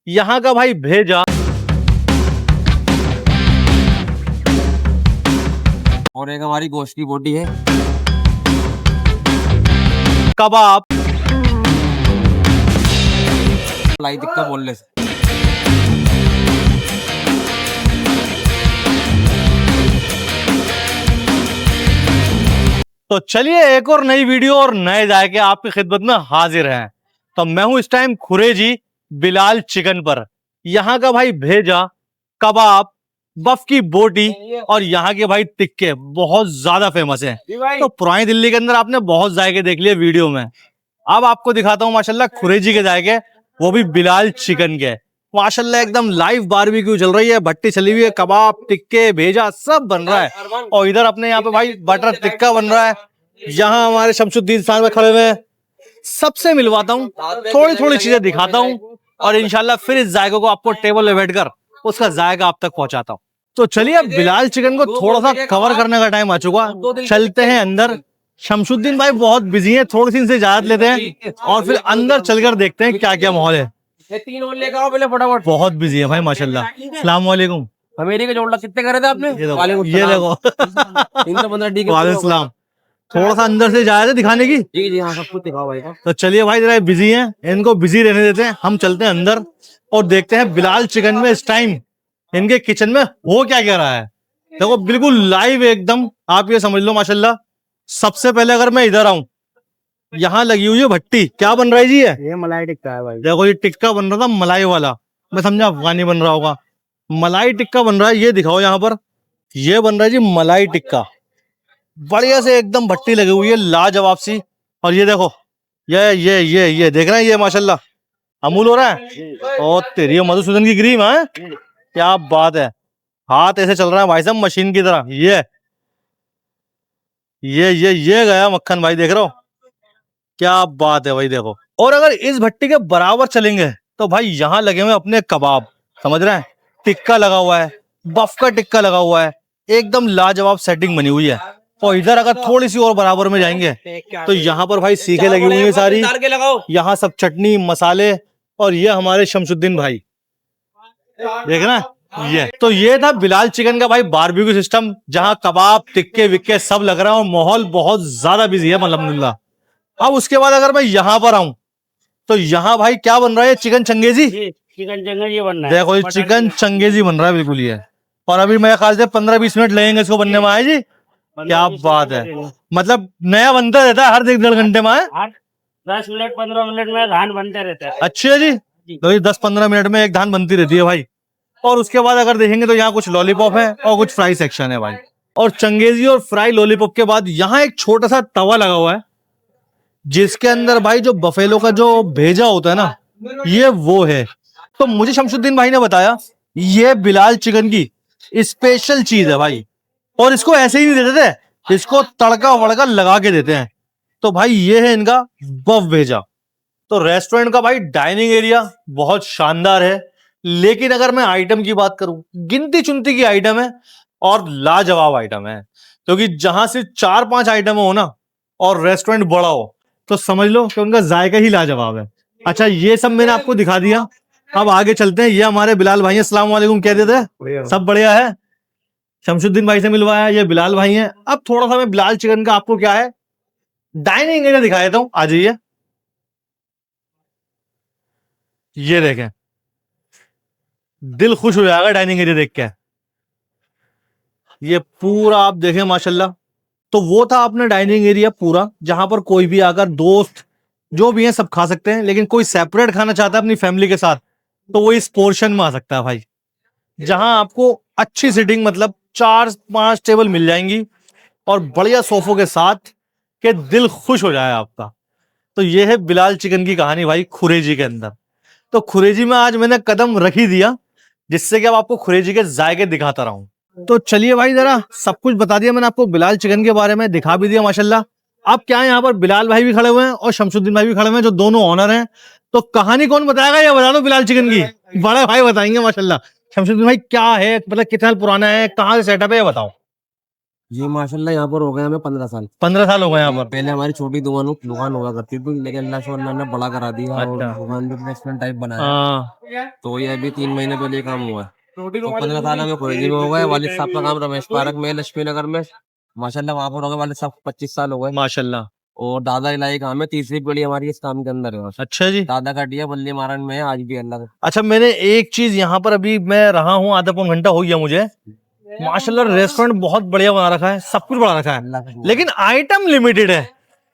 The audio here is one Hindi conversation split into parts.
यहाँ का भाई भेजा और एक हमारी गोश्त की बोटी है, कबाब, मलाई टिक्का बोलने से। तो चलिए एक और नई वीडियो और नए जायके आपकी खिदमत में हाजिर हैं। तो मैं हूं इस टाइम खुरेजी बिलाल चिकन पर। यहाँ का भाई भेजा, कबाब, बफ की बोटी और यहाँ के भाई टिक्के बहुत ज्यादा फेमस हैं। तो पुरानी दिल्ली के अंदर आपने बहुत जायके देख लिए वीडियो में, अब आपको दिखाता हूँ माशाल्लाह खुरेजी के जायके, वो भी बिलाल चिकन के। माशाल्लाह एकदम लाइव बारबेक्यू चल रही है, भट्टी चली हुई है, कबाब, टिक्के, भेजा सब बन रहा है। और इधर अपने यहाँ पे भाई बटर टिक्का बन रहा है। यहाँ हमारे शमशुद्दीन साहब में खड़े हुए हैं, सबसे मिलवाता हूँ, थोड़ी थोड़ी चीजें दिखाता हूँ और इंशाल्लाह फिर इस जायके को आपको टेबल पे बैठकर उसका जायका आप तक पहुंचाता हूँ। तो चलिए अब बिलाल चिकन को थोड़ा सा कवर करने का टाइम आ चुका, चलते हैं अंदर। शमशुद्दीन भाई बहुत बिजी हैं, थोड़ी सी इनसे इजाजत लेते हैं और फिर अंदर चलकर देखते हैं क्या क्या माहौल है। तीन और लेकर आओ पहले फटाफट। बहुत बिजी है भाई माशाल्लाह। अस्सलाम वालेकुम। अमेरिका जोड़ कितने करे थे आपने? ये देखो 315 डी के। वालेकुम सलाम। थोड़ा सा अंदर से जाया था दिखाने की। जी जी हाँ, सब कुछ दिखाओ भाई। तो चलिए भाई जरा बिजी हैं, इनको बिजी रहने देते हैं, हम चलते हैं अंदर और देखते हैं बिलाल चिकन में इस टाइम इनके किचन में हो क्या क्या रहा है। देखो बिल्कुल लाइव एकदम, आप ये समझ लो माशाल्लाह। सबसे पहले अगर मैं इधर आऊं, यहाँ लगी हुई है भट्टी, क्या बन रहा है जी? ये मलाई टिक्का है भाई। देखो ये टिक्का बन रहा था मलाई वाला, मैं समझा अफगानी बन रहा होगा। मलाई टिक्का बन रहा है, ये दिखाओ यहाँ पर, ये बन रहा है जी मलाई टिक्का, बढ़िया से एकदम भट्टी लगी हुई है लाजवाब सी। और ये देखो ये देख रहे हैं, ये माशाल्लाह अमूल हो रहा है। और तेरी मधुसूदन की क्रीम है, क्या बात है। हाथ ऐसे चल रहा है भाई साहब मशीन की तरह। ये गया मक्खन भाई, देख रहे हो क्या बात है भाई, देखो। और अगर इस भट्टी के बराबर चलेंगे तो भाई यहाँ लगे हुए अपने कबाब, समझ रहे हैं, टिक्का लगा हुआ है, बफ का टिक्का लगा हुआ है, एकदम लाजवाब सेटिंग बनी हुई है। और इधर अगर थोड़ी सी और बराबर में जाएंगे तो यहाँ पर भाई सीखे लगी हुई है सारी, यहाँ सब चटनी मसाले। और ये हमारे शमशुद्दीन भाई, देखना ये था बिलाल चिकन का भाई बारबेक्यू सिस्टम, जहाँ कबाब, टिक्के विक्के सब लग रहा है और माहौल बहुत ज्यादा बिजी है अल्हम्दुलिल्लाह। अब उसके बाद अगर मैं यहाँ पर आऊं तो यहाँ भाई क्या बन रहा है? चिकन चंगेजी। चिकन चंगेजी बन रहा है। देखो ये चिकन चंगेजी बन रहा है बिल्कुल ये। और अभी मेरे ख्याल से 15-20 मिनट लगेंगे इसको बनने में। आए जी, क्या बात है, मतलब नया बनता रहता है हर 1-1.5 घंटे में। 10 मिनट 15 मिनट में धान बनते रहता है। अच्छी है जी, तो ये 10-15 मिनट में एक धान बनती रहती है भाई। और उसके बाद अगर देखेंगे तो यहाँ कुछ लॉलीपॉप है और कुछ फ्राई सेक्शन है भाई। और चंगेजी और फ्राई लॉलीपॉप के बाद यहाँ एक छोटा सा तवा लगा हुआ है, जिसके अंदर भाई जो बफेलो का जो भेजा होता है ना, ये वो है। तो मुझे शमशुद्दीन भाई ने बताया ये बिलाल चिकन की स्पेशल चीज है भाई, और इसको ऐसे ही नहीं देते थे, इसको तड़का वड़का लगा के देते हैं। तो भाई ये है इनका बफ भेजा। तो रेस्टोरेंट का भाई डाइनिंग एरिया बहुत शानदार है, लेकिन अगर मैं आइटम की बात करूं, गिनती चुनती की आइटम है और लाजवाब आइटम है। क्योंकि जहां से 4-5 आइटम हो ना और रेस्टोरेंट बड़ा हो तो समझ लो कि उनका जायका ही लाजवाब है। अच्छा ये सब मैंने आपको दिखा दिया, अब आगे चलते हैं। ये हमारे बिलाल भाई हैं, अस्सलाम वालेकुम कह देते हैं। सब बढ़िया है, शमशुद्दीन भाई से मिलवाया, ये बिलाल भाई हैं। अब थोड़ा सा मैं बिलाल चिकन का आपको क्या है डाइनिंग एरिया दिखा देता हूं, आ जाइए। ये देखें, दिल खुश हो जाएगा डाइनिंग एरिया देख के। ये पूरा आप देखें माशाल्लाह। तो वो था अपना डाइनिंग एरिया पूरा, जहां पर कोई भी आकर दोस्त जो भी है सब खा सकते हैं। लेकिन कोई सेपरेट खाना चाहता है अपनी फैमिली के साथ तो वो इस पोर्शन में आ सकता है भाई, जहां आपको अच्छी सीटिंग, मतलब 4-5 टेबल मिल जाएंगी और बढ़िया सोफों के साथ, के दिल खुश हो जाए आपका। तो ये है बिलाल चिकन की कहानी भाई खुरेजी के अंदर। तो खुरेजी में आज मैंने कदम रख ही दिया, जिससे कि अब आपको खुरेजी के जायके दिखाता रहूं। तो चलिए भाई, जरा सब कुछ बता दिया मैंने आपको बिलाल चिकन के बारे में, दिखा भी दिया माशाल्लाह। अब क्या है, यहाँ पर बिलाल भाई भी खड़े हुए हैं और शमशुद्दीन भाई भी खड़े हुए हैं, जो दोनों ऑनर हैं। तो कहानी कौन बताएगा, ये बता दो बिलाल चिकन की। बड़े भाई बताएंगे माशाल्लाह। शमशुद्दीन भाई क्या है, मतलब कितना साल पुराना है, कहाँ से सेटअप है, ये बताओ। ये माशाल्लाह यहाँ पर हो गए हमें 15 साल। 15 साल हो गए यहाँ पर। पहले हमारी छोटी दुकान हुआ करती थी, लेकिन अल्लाह शुक्र ने बड़ा करा दिया और अच्छा। दुकान भी रेस्टोरेंट टाइप बनाया। हाँ। तो ये अभी 3 महीने पहले ये काम हुआ है। तो 15 साल हमें खुरेजी में हो गए। वालिद साहब का काम रमेश पार्क में, लक्ष्मी नगर में, माशाल्लाह वहाँ पर हो गए वालिद साहब 25 साल हो गए। माशाल्लाह। और दादा इलाही काम है, तीसरी पीढ़ी हमारी इस काम के अंदर है। बस अच्छा जी। दादा का दिया बल्ली मारन में है आज भी अल्लाह का। अच्छा, मैंने एक चीज यहाँ पर, अभी मैं रहा हूँ आधा पौन घंटा हो गया मुझे, माशाल्लाह रेस्टोरेंट बहुत बढ़िया बना रखा है, सब कुछ बना रखा है, अल्लाह का लेकिन आइटम लिमिटेड है।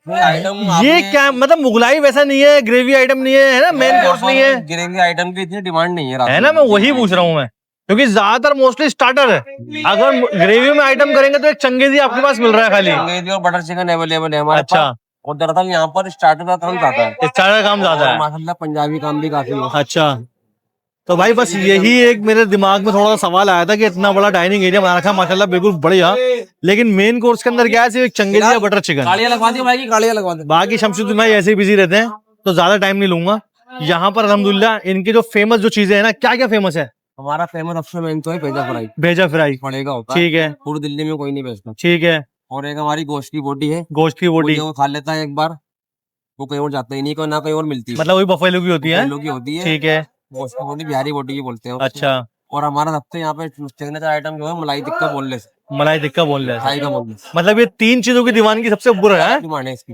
आइटम ये क्या मतलब, मुगलाई वैसा नहीं है, ग्रेवी आइटम नहीं है, है ना, मेन कोर्स नहीं है, ग्रेवी आइटम की इतनी डिमांड नहीं है रात है में। ना, मैं वही पूछ रहा हूँ मैं, क्योंकि ज्यादातर मोस्टली स्टार्टर है। अगर ग्रेवी में आइटम करेंगे तो एक चंगेजी आपके पास मिल रहा है खाली। अंग्रेजी और बटर चिकन अवेलेबल है हमारे अच्छा। पास। और दरअसल यहाँ पर स्टार्टर का काम ज्यादा है, स्टार्टर काम ज्यादा और है। माशाल्लाह पंजाबी काम भी काफी है। अच्छा, तो भाई बस यही एक मेरे दिमाग में थोड़ा सा सवाल आया था कि इतना बड़ा डाइनिंग एरिया बना रखा है माशाल्लाह, बिल्कुल बढ़िया, लेकिन मेन कोर्स के अंदर क्या है, सिर्फ एक चंगेजी या बटर चिकन। गाड़ियाँ लगवा दी भाई की, गाड़ियाँ लगवा दी। बाकी शमशुद्दीन भाई ऐसे ही बिजी रहते हैं, तो ज्यादा टाइम नहीं लूंगा। यहाँ पर अल्हम्दुलिल्लाह इनकी जो फेमस जो चीजें है ना, क्या क्या फेमस है? हमारा फेमस सबसे मेन तो है भेजा फ्राई। भेजा फ्राई पड़ेगा होता है, ठीक है, पूरी दिल्ली में कोई नहीं बेचता। ठीक है। और एक हमारी गोश्त की बोटी है, गोश्त की बोटी, वो खा लेता है एक बार, वो कहीं और जाता ही नहीं, कोई ना कहीं और मिलती है। मतलब वही बफेलो की होती है, बफेलो की होती है। ठीक है। गोश्त की बोटी बिहारी बोटी की बोलते हैं उसको। अच्छा, और हमारा सबसे यहाँ पे सिग्नेचर आइटम जो है मलाई टिक्का बोनलेस, मलाई टिक्का बोल रहे हैं। फ्राई का बोनलेस। मतलब ये तीन चीजों की दीवानगी सबसे ऊपर है। डिमांड है इसकी।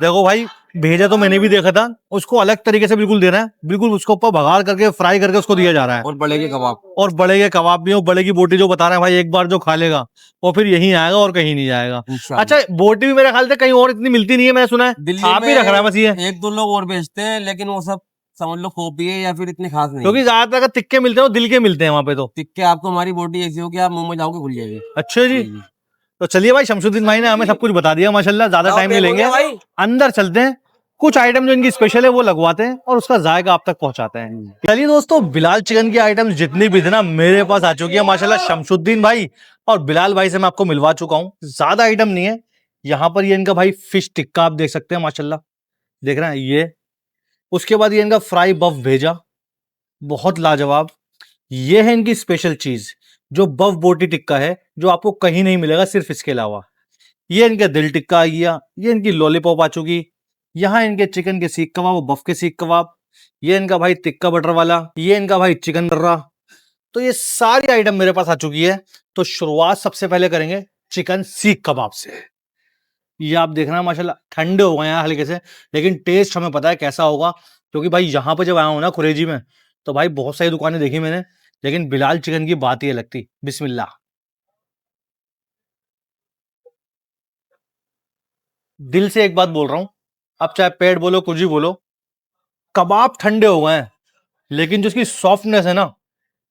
देखो भाई, भेजा तो मैंने भी देखा था, उसको अलग तरीके से बिल्कुल दे रहा है, बिल्कुल उसको ऊपर बघार करके फ्राई करके उसको दिया जा रहा है। और बड़े के कबाब, और बड़े के कबाब भी, और बड़े की बोटी जो बता रहे हैं भाई, एक बार जो खा लेगा वो फिर यहीं आएगा और कहीं नहीं जाएगा। इंशाल्लाह। अच्छा, बोटी भी मेरे ख्याल से कहीं और इतनी मिलती नहीं है, मैंने सुना है दिल्ली आप ही में रख रहा है बस ये, एक दो लोग और बेचते हैं, लेकिन वो सब समझ लो कॉपी है या फिर इतनी खास नहीं। क्योंकि ज्यादातर अगर टिक्के मिलते हैं वो दिल के मिलते हैं वहां पे तो। टिक्के आपको हमारी बोटी ऐसी हो कि आप मुंह में जाओगे खुल जाएगी। अच्छा जी। तो चलिए भाई, शमशुद्दीन भाई ने हमें सब कुछ बता दिया माशाल्लाह, ज्यादा टाइम नहीं लेंगे, अंदर चलते हैं, कुछ आइटम जो इनकी स्पेशल है वो लगवाते हैं और उसका जायका आप तक पहुंचाते हैं। चलिए दोस्तों, बिलाल चिकन की आइटम जितनी भी थी ना मेरे पास आ चुकी है माशाल्लाह। शमशुद्दीन भाई और बिलाल भाई से मैं आपको मिलवा चुका हूँ, ज्यादा आइटम नहीं है। यहाँ पर ये इनका भाई फिश टिक्का आप देख सकते हैं माशाल्लाह, देख रहे हैं ये। उसके बाद ये इनका फ्राई बफ भेजा, बहुत लाजवाब। ये है इनकी स्पेशल चीज, जो बफ बोटी टिक्का है, जो आपको कहीं नहीं मिलेगा सिर्फ इसके अलावा। ये इनका दिल टिक्का आ गया, ये इनकी लॉलीपॉप आ चुकी, यहाँ इनके चिकन के सीख कबाब, बफ के सीख कबाब, ये इनका भाई टिक्का बटर वाला, ये इनका भाई चिकन बर्रा। तो ये सारी आइटम मेरे पास आ चुकी है। तो शुरुआत सबसे पहले करेंगे चिकन सीख कबाब से। ये आप देखना माशाल्लाह ठंडे हो गए हैं हल्के से, लेकिन टेस्ट हमें पता है कैसा होगा, क्योंकि भाई यहाँ पे जब आया हूं ना खुरेजी में, तो भाई बहुत सारी दुकानें देखी मैंने, लेकिन बिलाल चिकन की बात ही अलग थी। बिस्मिल्लाह। दिल से एक बात बोल रहा हूं, अब चाहे पेट बोलो कुछ भी बोलो, कबाब ठंडे हो गए हैं, लेकिन जो इसकी सॉफ्टनेस है ना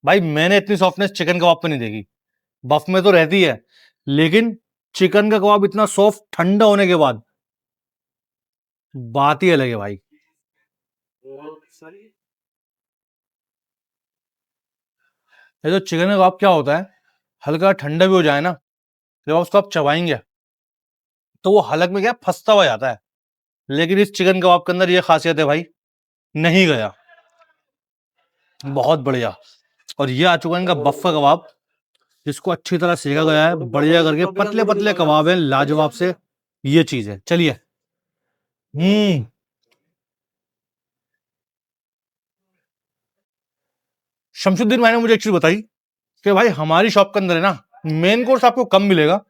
भाई, मैंने इतनी सॉफ्टनेस चिकन कबाब पे नहीं देखी। बफ में तो रहती है, लेकिन चिकन का कबाब इतना सॉफ्ट ठंडा होने के बाद, बात ही अलग है भाई। ये जो चिकन का कबाब क्या होता है, हल्का ठंडा भी हो जाए ना, जब उसको आप चबाएंगे तो वो हलक में क्या फंसता हुआ जाता है, लेकिन इस चिकन कबाब के अंदर ये खासियत है भाई, नहीं गया, बहुत बढ़िया। और ये आ चुका है इनका बफ्फा कबाब, जिसको अच्छी तरह सेका गया है, बढ़िया करके पतले पतले कबाब है, लाजवाब से। ये चीज है, चलिए। शमशुद्दीन भाई ने मुझे एक चीज बताई कि भाई हमारी शॉप के अंदर है ना, मेन कोर्स आपको कम मिलेगा,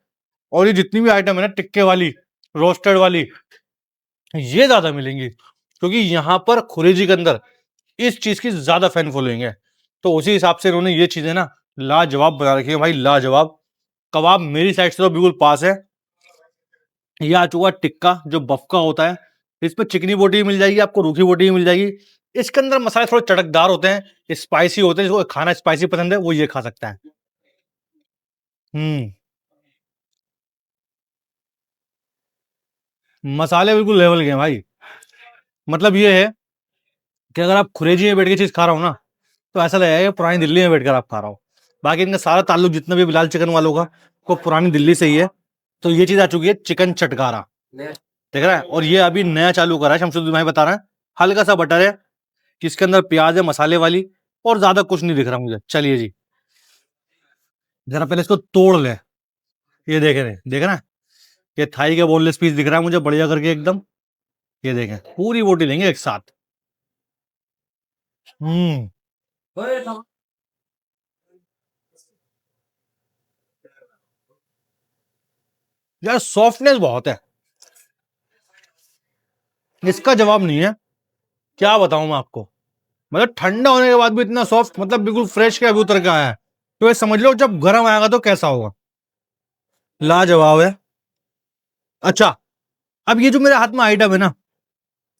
और ये जितनी भी आइटम है ना, टिक्के वाली, रोस्टेड वाली, ये ज्यादा मिलेंगी, क्योंकि यहाँ पर खुरेजी के अंदर इस चीज की ज्यादा फैन फॉलोइंग है। तो उसी हिसाब से इन्होंने ये चीजें ना लाजवाब बना रखी है भाई, लाजवाब। कबाब मेरी साइड से तो बिल्कुल पास है। ये आ चुका टिक्का जो बफ का होता है, इसमें चिकनी बोटी भी मिल जाएगी आपको, रूखी बोटी भी मिल जाएगी। इसके अंदर मसाले थोड़े चटकदार होते हैं, स्पाइसी होते हैं, जिसको खाना स्पाइसी पसंद है वो ये खा सकता है। मसाले बिल्कुल लेवल के हैं भाई। मतलब ये है कि अगर आप खुरेजी में बैठ के चीज खा रहा हो ना, तो ऐसा लगेगा कि पुरानी दिल्ली में बैठकर आप खा रहा हो। बाकी इनका सारा ताल्लुक जितना भी बिलाल चिकन वालों का, वो पुरानी दिल्ली से ही है। तो ये चीज आ चुकी है चिकन चटकारा, देख रहा है। और ये अभी नया चालू करा है, शमशुद्दीन भाई बता रहे हैं, हल्का सा बटर है, जिसके अंदर प्याज है मसाले वाली, और ज्यादा कुछ नहीं दिख रहा मुझे। चलिए जी, जरा पहले इसको तोड़ ले। ये देखे देखे ना, ये थाई का बोनलेस पीस दिख रहा है मुझे बढ़िया करके एकदम। ये देखें, पूरी बोटी लेंगे एक साथ। हम्म, यार सॉफ्टनेस बहुत है, इसका जवाब नहीं है। क्या बताऊं मैं आपको, मतलब ठंडा होने के बाद भी इतना सॉफ्ट, मतलब बिल्कुल फ्रेश के अभी उतर के आया है। तो ये समझ लो जब गर्म आएगा तो कैसा होगा, लाजवाब है। अच्छा, अब ये जो मेरे हाथ में आइटम है ना,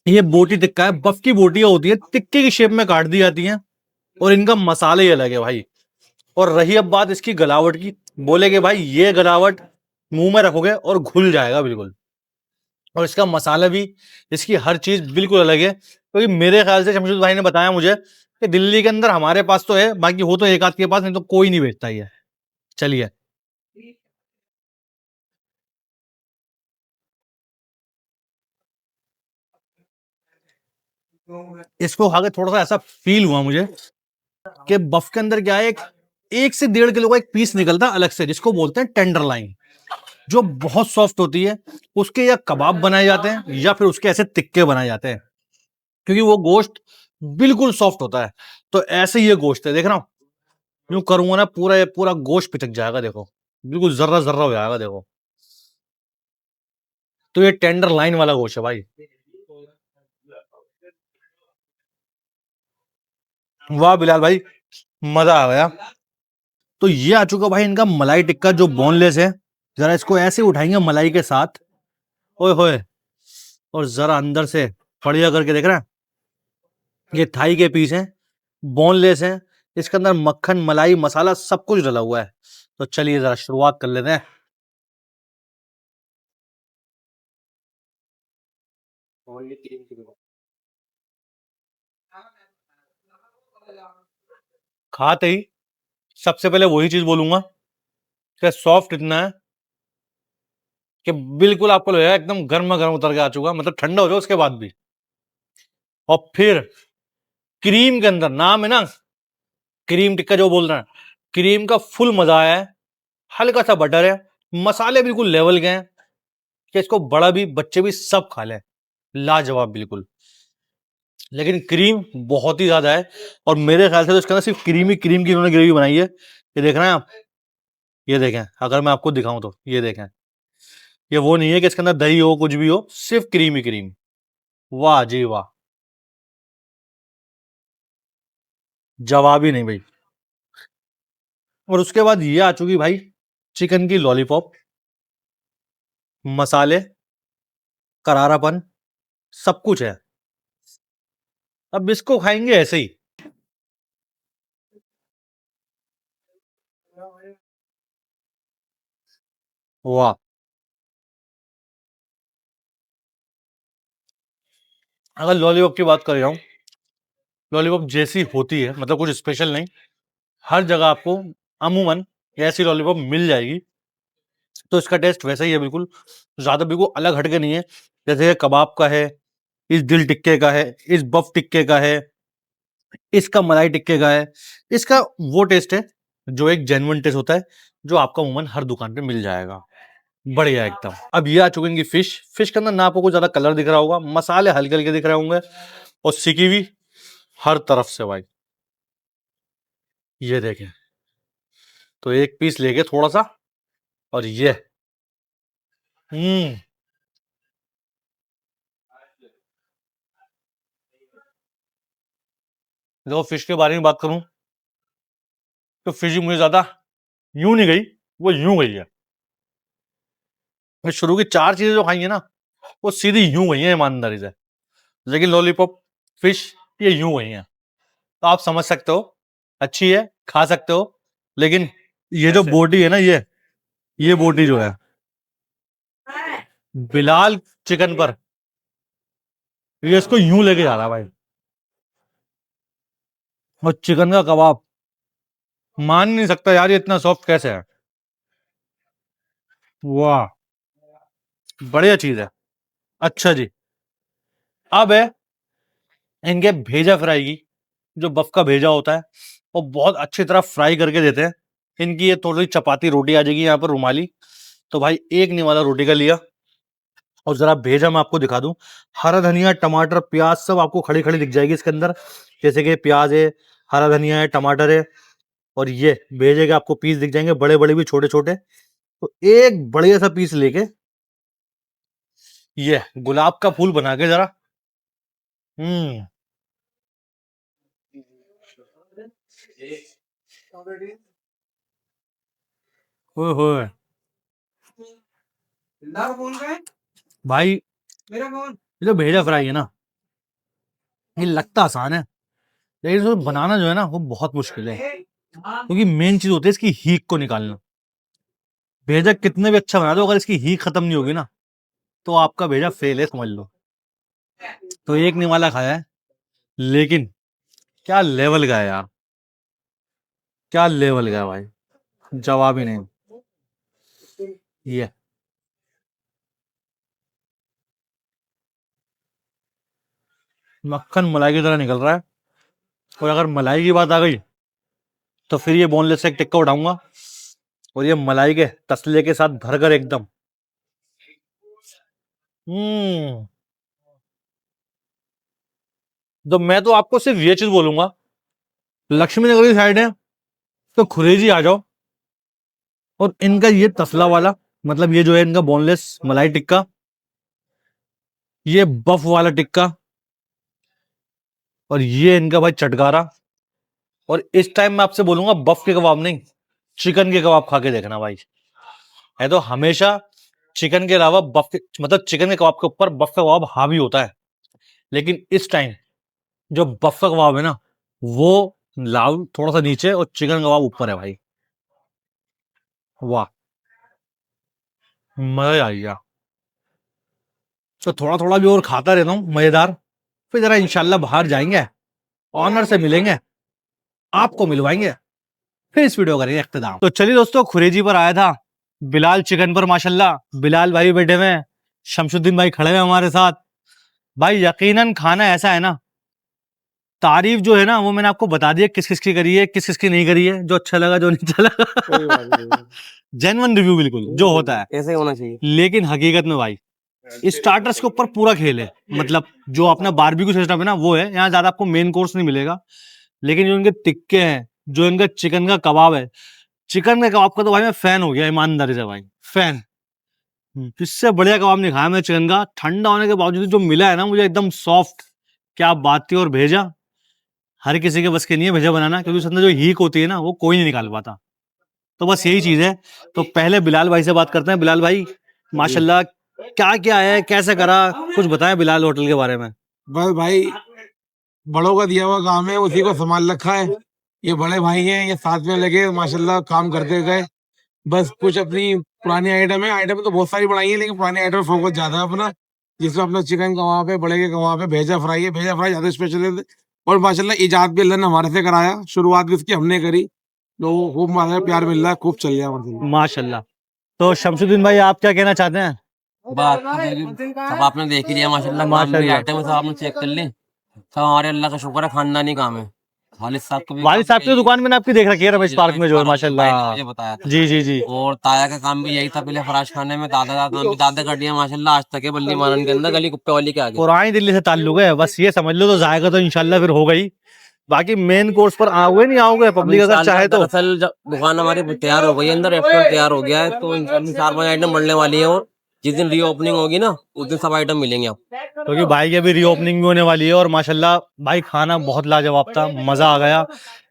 ये बोटी टिक्का है। बफ की बोटियां होती है, टिक्के की शेप में काट दी जाती हैं, और इनका मसाले ही अलग है भाई। और रही अब बात इसकी गलावट की, बोले कि भाई ये गलावट मुंह में रखोगे और घुल जाएगा बिल्कुल। और इसका मसाला भी, इसकी हर चीज बिल्कुल अलग है। क्योंकि मेरे ख्याल से शमशुद भाई ने बताया मुझे कि दिल्ली के अंदर हमारे पास तो है, बाकी हो तो एक आध के पास, नहीं तो कोई नहीं बेचता ही है। चलिए, इसको खा के थोड़ा सा ऐसा फील हुआ मुझे कि बफ के अंदर क्या है, एक 1 से 1.5 किलो का एक पीस निकलता है अलग से, जिसको बोलते हैं टेंडर लाइन, जो बहुत सॉफ्ट होती है। उसके या कबाब बनाए जाते हैं या फिर उसके ऐसे तिक्के बनाए जाते हैं, क्योंकि वो गोश्त बिल्कुल सॉफ्ट होता है। तो ऐसे ही ये गोश्त है, देख रहा हूं, यूं करूंगा ना पूरा, ये पूरा गोश्त पिचक जाएगा, देखो बिल्कुल जर्रा जर्रा हो जाएगा, देखो। तो ये टेंडर लाइन वाला गोश्त है भाई। वाह बिलाल भाई, मजा आ गया। तो ये आ चुका भाई इनका मलाई टिक्का जो बोनलेस है। जरा इसको ऐसे उठाएंगे मलाई के साथ, ओए होए, और जरा अंदर से बढ़िया करके देख रहे हैं, ये थाई के पीस हैं, बोनलेस हैं, इसके अंदर मक्खन मलाई मसाला सब कुछ डला हुआ है। तो चलिए जरा शुरुआत कर लेते हैं। खाते ही सबसे पहले वही चीज बोलूंगा कि सॉफ्ट इतना है कि बिल्कुल आपको लगेगा एकदम गर्मा गर्म उतर के आ चुका, मतलब ठंडा हो जाए उसके बाद भी। और फिर क्रीम के अंदर, नाम है ना क्रीम टिक्का जो बोल रहे हैं, क्रीम का फुल मजा आया है। हल्का सा बटर है, मसाले बिल्कुल लेवल के हैं कि इसको बड़ा भी बच्चे भी सब खा लें, लाजवाब बिल्कुल। लेकिन क्रीम बहुत ही ज्यादा है, और मेरे ख्याल से तो इसके अंदर सिर्फ क्रीम ही क्रीम की इन्होंने ग्रेवी बनाई है। ये देख रहे हैं आप, ये देखें, अगर मैं आपको दिखाऊं तो ये देखें, ये वो नहीं है कि इसके अंदर दही हो कुछ भी हो, सिर्फ क्रीम ही क्रीम। वाह जी वाह, जवाब ही नहीं भाई। और उसके बाद ये आ चुकी भाई चिकन की लॉलीपॉप, मसाले, करारापन, सब कुछ है। अब इसको खाएंगे ऐसे ही। वाह, अगर लॉलीपॉप की बात कर रहा हूं, लॉलीपॉप जैसी होती है, मतलब कुछ स्पेशल नहीं, हर जगह आपको अमूमन ऐसी लॉलीपॉप मिल जाएगी। तो इसका टेस्ट वैसा ही है बिल्कुल, ज्यादा बिल्कुल अलग हटके नहीं है। जैसे कबाब का है, इस दिल टिक्के का है, इस बफ टिक्के का है, इसका मलाई टिक्के का है। इसका वो टेस्ट है जो एक जेन्युइन टेस्ट होता है, जो आपको अमूमन हर दुकान पे मिल जाएगा, बढ़िया एकदम। अब ये आ चुके इनकी फिश। फिश के अंदर ना आपको कुछ ज्यादा कलर दिख रहा होगा, मसाले हल्के हल्के दिख रहे होंगे, और सिकी हुई हर तरफ से भाई। ये देखें, तो एक पीस लेके थोड़ा सा, और ये हम्म, देखो फिश के बारे में बात करूं तो फिश मुझे ज्यादा यूं नहीं गई, वो यूं गई है। मैं शुरू की 4 चीजें जो खाई है ना, वो सीधी यूं गई है ईमानदारी से। लेकिन लॉलीपॉप, फिश, ये यूं गई है। तो आप समझ सकते हो, अच्छी है, खा सकते हो। लेकिन ये जो बोटी है ना, ये बोटी जो है बिलाल चिकन पर, ये इसको यूं लेके जा रहा है भाई। और चिकन का कबाब, मान नहीं सकता यार ये इतना सॉफ्ट कैसे है। वाह, बढ़िया चीज है। अच्छा जी, अब है इनके भेजा फ्राई की। जो बफ का भेजा होता है वो बहुत अच्छी तरह फ्राई करके देते हैं। इनकी ये थोड़ी चपाती रोटी आ जाएगी यहाँ पर रुमाली, तो भाई एक निवाला रोटी का लिया, और जरा भेजा मैं आपको दिखा दूं, हरा धनिया, टमाटर, प्याज सब आपको खड़ी खड़ी दिख जाएगी इसके अंदर। जैसे कि प्याज है, हरा धनिया है, टमाटर है, और ये भेजे के आपको पीस दिख जाएंगे, बड़े बड़े भी छोटे छोटे। तो एक बढ़िया सा पीस लेके ये गुलाब का फूल बना के जरा, ओए होए भाई, ये जो भेजा फ्राई है ना, ये लगता आसान है, लेकिन इसको बनाना जो है ना वो बहुत मुश्किल है, क्योंकि मेन चीज होती है इसकी हीक को निकालना। भेजा कितने भी अच्छा बना दो, अगर इसकी हीक खत्म नहीं होगी ना, तो आपका भेजा फेल है, समझ लो। तो एक निवाला खाया है, लेकिन क्या लेवल का है यार, क्या लेवल का है भाई, जवाब ही नहीं। ये मक्खन मलाई की तरह निकल रहा है, और अगर मलाई की बात आ गई तो फिर ये बोनलेस से एक टिक्का उठाऊंगा, और ये मलाई के तसले के साथ भरकर एकदम, तो मैं तो आपको सिर्फ ये चीज बोलूंगा, लक्ष्मी नगर की साइड है तो खुरेजी आ जाओ, और इनका ये तसला वाला, मतलब ये जो है इनका बोनलेस मलाई टिक्का, ये बफ वाला टिक्का, और ये इनका भाई चटकारा। और इस टाइम मैं आपसे बोलूंगा बफ के कबाब नहीं, चिकन के कबाब खा के देखना भाई। है तो हमेशा चिकन के अलावा बफ के, मतलब चिकन के कबाब के ऊपर बफ का कबाब हावी होता है, लेकिन इस टाइम जो बफ का कबाब है ना, वो लाव थोड़ा सा नीचे और चिकन कबाब ऊपर है भाई। वाह, मजा आ गया। तो थोड़ा थोड़ा भी और खाता रहता हूँ, मजेदार। फिर जरा इंशाल्लाह बाहर जाएंगे, ऑनर से मिलेंगे, आपको मिलवाएंगे, फिर इस वीडियो करेंगे इख्तिताम। तो चलिए दोस्तों, खुरेजी पर आया था, बिलाल चिकन पर माशाल्लाह बिलाल भाई बैठे हुए हैं, शमशुद्दीन भाई खड़े हुए हमारे साथ। भाई यकीनन खाना ऐसा है ना, तारीफ जो है ना वो मैंने आपको बता दिया किस किस की करी है, किस किस की नहीं करी है, जो अच्छा लगा जो नहीं अच्छा लगा, जेन्युइन रिव्यू बिल्कुल जो होता है ऐसे होना चाहिए। लेकिन हकीकत में भाई स्टार्टर्स के ऊपर पूरा खेल है, मतलब जो अपना बारबेक्यू सिस्टम है ना वो है, यहाँ ज्यादा आपको मेन कोर्स नहीं मिलेगा, लेकिन जो इनके टिक्के हैं, जो इनका चिकन का कबाब है, चिकन के कबाब का तो भाई मैं फैन हो गया ईमानदारी से भाई, फैन। इससे बढ़िया कबाब नहीं खाया मैं चिकन का, ठंडा होने के बावजूद जो मिला है ना मुझे एकदम सॉफ्ट, क्या बात थी। और भेजा हर किसी के बस के नहीं है भेजा बनाना, क्योंकि उसके अंदर जो हीक होती है ना वो कोई नहीं निकाल पाता। तो बस यही चीज है। तो पहले बिलाल भाई से बात करते हैं। बिलाल भाई माशाल्लाह, क्या क्या है, कैसे करा, कुछ बताएं बिलाल होटल के बारे में। बस भाई, बड़ों का दिया हुआ काम है, उसी को संभाल रखा है। ये बड़े भाई हैं, ये साथ में लगे माशाल्लाह काम करते गए। बस कुछ अपनी पुरानी आइटम तो बहुत सारी बनाई है, लेकिन पुरानी आइटम फोकस ज्यादा है अपना, जिसमें अपना चिकन कबाब है, बड़े के कबाब है, भेजा फ्राई है। भेजा फ्राई ज्यादा स्पेशल है, और माशाल्लाह इजाद भी अल्लाह ने हमारे से कराया, शुरुआत भी उसकी हमने करी, तो खूब हमारा प्यार मिल रहा है, खूब चल रहा है माशाल्लाह। तो शमशुद्दीन भाई आप क्या कहना चाहते हैं? बात सब आपने देख ही लिया माशाल्लाह, माशाल्लाह। आइटम सब आपने चेक कर ली, सब हमारे अल्लाह का शुक्र है, खानदानी काम है। वालिद साहब को भी वालिद साहब की दुकान मैंने आपकी देख रखी है रमेश पार्क में जो है मुझे माशाल्लाह। बताया था। जी जी जी। और ताया का काम भी यही था पहले फराश खाने में, दादा कर दिया माशाल्लाह, आज तक है बल्ली मारन के अंदर गली कुप्पे वाली के आगे। पुरानी दिल्ली से ताल्लुक है, बस ये समझ लो, तो जाएगा तो इंशाल्लाह फिर होगा ही। बाकी मेन कोर्स पर आओगे नहीं आओगे, पब्लिक अगर चाहे तो। दरअसल दुकान हमारी तैयार हो गई है, अंदर रेस्टोरेंट तैयार हो गया है, तो इंशाल्लाह 4-5 आइटम बढ़ने वाली है, और जिस दिन रीओपनिंग होगी ना उस दिन सब आइटम मिलेंगे आप। क्योंकि भाई की अभी रीओपनिंग भी होने वाली है, और माशाल्लाह भाई खाना बहुत लाजवाब था, मजा आ गया।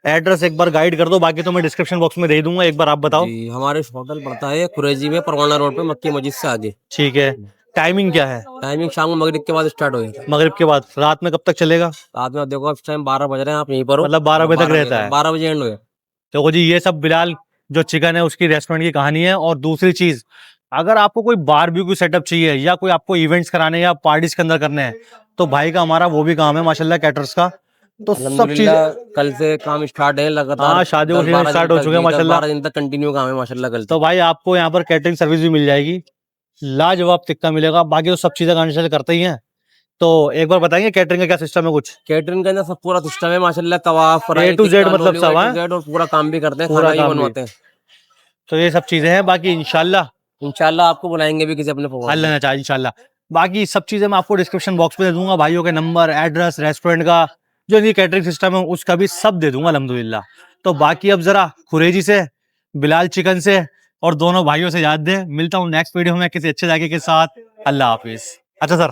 एड्रेस एक बार गाइड कर दो, बाकी तो मैं डिस्क्रिप्शन बॉक्स में दे दूंगा, एक बार आप बताओ। जी, हमारे होटल पड़ता है कुरैजी में, परवाना रोड पे, मक्की मस्जिद से आगे। ठीक है, टाइमिंग क्या है? टाइमिंग शाम को मगरिब के बाद स्टार्ट हो जाता है। मगरिब के बाद रात में कब तक चलेगा? रात में आप देखो, इस टाइम 12 बज रहे हैं, आप यहीं पर हो, मतलब 12 बजे तक रहता है? 12 बजे एंड हो गया। देखो जी, ये सब बिलाल जो चिकन है उसकी रेस्टोरेंट की कहानी है। और दूसरी चीज, अगर आपको कोई बारबेक्यू सेटअप चाहिए, या कोई आपको इवेंट्स कराने या पार्टीज के अंदर करने हैं, तो भाई का हमारा वो भी काम है माशाल्लाह, कैटर्स का। तो सब चीज कल से काम स्टार्ट है लगातार। हाँ, शादियों के सीजन स्टार्ट हो चुके हैं माशाल्लाह, 12 दिन तक कंटिन्यू काम है माशाल्लाह कल। तो भाई आपको यहाँ पर कैटरिंग सर्विस भी मिल जाएगी, लाजवाब टिक्का मिलेगा। बाकी तो सब चीजें कांशल करते ही हैं। तो एक बार बताएंगे कैटरिंग का क्या सिस्टम है कुछ? कैटरिंग के अंदर सब पूरा सिस्टम है माशाल्लाह, कबाब फ्राई A to Z मतलब सब, A to Z, और पूरा काम भी करते हैं, पूरा खाना भी काम भी। बनवाते हैं। तो ये सब चीजें हैं। बाकी इंशाल्लाह इंशाल्लाह आपको बुलाएंगे भी किसी अपने प्रोग्राम अल्लाह ने चाहे इंशाल्लाह। बाकी सब चीजें मैं आपको डिस्क्रिप्शन बॉक्स में दे दूंगा, भाइयों के नंबर, एड्रेस, रेस्टोरेंट का जो इनकी कैटरिंग सिस्टम है उसका भी सब दे दूंगा अल्हम्दुलिल्लाह। तो बाकी अब जरा खुरेजी से, बिलाल चिकन से और दोनों भाइयों से याद दें, मिलता हूँ नेक्स्ट वीडियो में किसी अच्छे जाके के साथ। अल्लाह हाफिज। अच्छा सर।